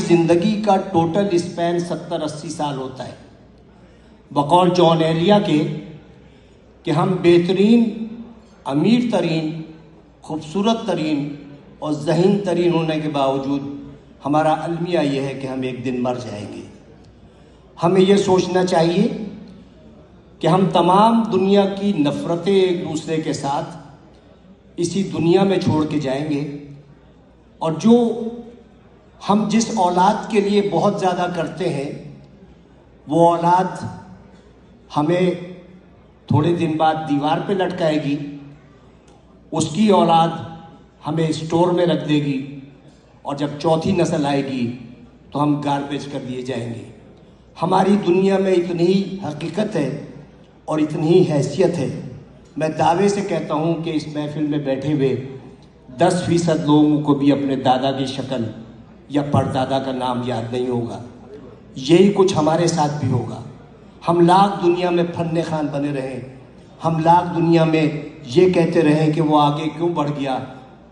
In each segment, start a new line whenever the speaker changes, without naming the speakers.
زندگی کا total Spain 70-80 سال ہوتا ہے بقول جان ایلیا کے کہ ہم بہترین، امیر ترین، خوبصورت ترین اور ذہین ترین ہونے کے باوجود ہمارا المیہ یہ ہے کہ ہم ایک دن مر جائیں گے۔ ہمیں یہ سوچنا چاہیے کہ ہم تمام دنیا کی نفرتیں ایک دوسرے کے ساتھ اسی دنیا میں چھوڑ کے جائیں گے، اور جو ہم جس اولاد کے لیے بہت زیادہ کرتے ہیں وہ اولاد ہمیں تھوڑے دن بعد دیوار پہ لٹکائے گی، اس کی اولاد ہمیں اسٹور میں رکھ دے گی، اور جب چوتھی نسل آئے گی تو ہم گاربیج کر دیے جائیں گے۔ ہماری دنیا میں اتنی ہی حقیقت ہے اور اتنی ہی حیثیت ہے، میں دعوے سے کہتا ہوں کہ اس محفل میں بیٹھے ہوئے 10% لوگوں کو بھی اپنے دادا کی شکل یا پردادا کا نام یاد نہیں ہوگا۔ یہی کچھ ہمارے ساتھ بھی ہوگا۔ ہم لاکھ دنیا میں فن خوان بنے رہیں، ہم لاکھ دنیا میں یہ کہتے رہیں کہ وہ آگے کیوں بڑھ گیا،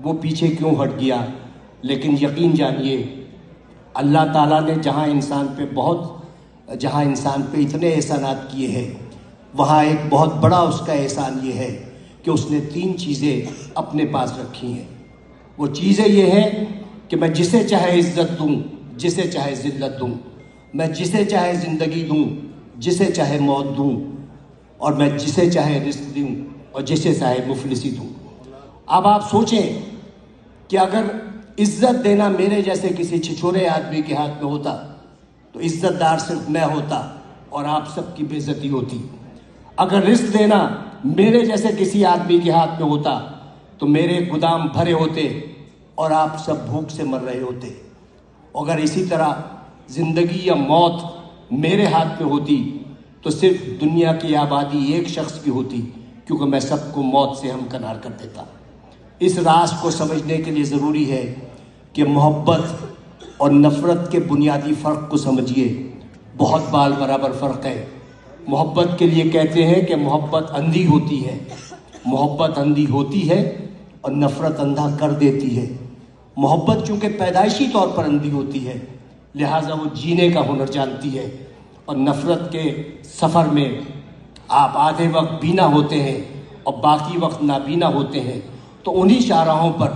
وہ پیچھے کیوں ہٹ گیا، لیکن یقین جانیے اللہ تعالیٰ نے جہاں انسان پہ اتنے احسانات کیے ہیں، وہاں ایک بہت بڑا اس کا احسان یہ ہے کہ اس نے 3 چیزیں اپنے پاس رکھی ہیں۔ وہ چیزیں یہ ہیں کہ میں جسے چاہے عزت دوں، جسے چاہے ذلت دوں، میں جسے چاہے زندگی دوں، جسے چاہے موت دوں، اور میں جسے چاہے رزق دوں اور جسے چاہے مفلسی دوں۔ اب آپ سوچیں کہ اگر عزت دینا میرے جیسے کسی چھچورے آدمی کے ہاتھ میں ہوتا تو عزت دار صرف میں ہوتا اور آپ سب کی بے عزتی ہوتی۔ اگر رزق دینا میرے جیسے کسی آدمی کے ہاتھ میں ہوتا تو میرے گودام بھرے ہوتے اور آپ سب بھوک سے مر رہے ہوتے۔ اگر اسی طرح زندگی یا موت میرے ہاتھ میں ہوتی تو صرف دنیا کی آبادی ایک شخص کی ہوتی، کیونکہ میں سب کو موت سے ہمکنار کر دیتا۔ اس راز کو سمجھنے کے لیے ضروری ہے کہ محبت اور نفرت کے بنیادی فرق کو سمجھیے۔ بہت بال برابر فرق ہے۔ محبت کے لیے کہتے ہیں کہ محبت اندھی ہوتی ہے، محبت اندھی ہوتی ہے اور نفرت اندھا کر دیتی ہے۔ محبت چونکہ پیدائشی طور پر اندھی ہوتی ہے، لہٰذا وہ جینے کا ہنر جانتی ہے، اور نفرت کے سفر میں آپ آدھے وقت بینا ہوتے ہیں اور باقی وقت نابینا ہوتے ہیں، تو انہی شاہراہوں پر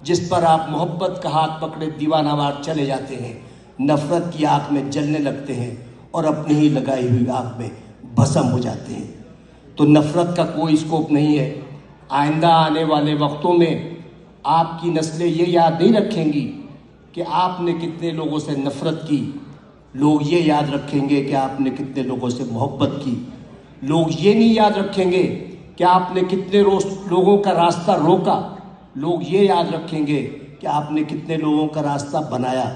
جس پر آپ محبت کا ہاتھ پکڑے دیوانہ وار چلے جاتے ہیں، نفرت کی آگ میں جلنے لگتے ہیں اور اپنی ہی لگائی ہوئی آگ میں بھسم ہو جاتے ہیں۔ تو نفرت کا کوئی اسکوپ نہیں ہے۔ آئندہ آنے والے وقتوں میں آپ کی نسلیں یہ یاد نہیں رکھیں گی کہ آپ نے کتنے لوگوں سے نفرت کی، لوگ یہ یاد رکھیں گے کہ آپ نے کتنے لوگوں سے محبت کی۔ لوگ یہ نہیں یاد رکھیں گے کہ آپ نے کتنے لوگوں کا راستہ روکا، لوگ یہ یاد رکھیں گے کہ آپ نے کتنے لوگوں کا راستہ بنایا۔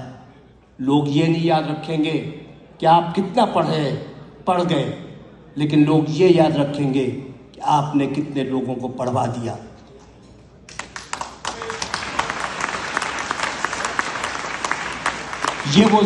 لوگ یہ نہیں یاد رکھیں گے کہ آپ کتنا پڑھ گئے، لیکن لوگ یہ یاد رکھیں گے کہ آپ نے کتنے لوگوں کو پڑھوا دیا۔ یہ وہ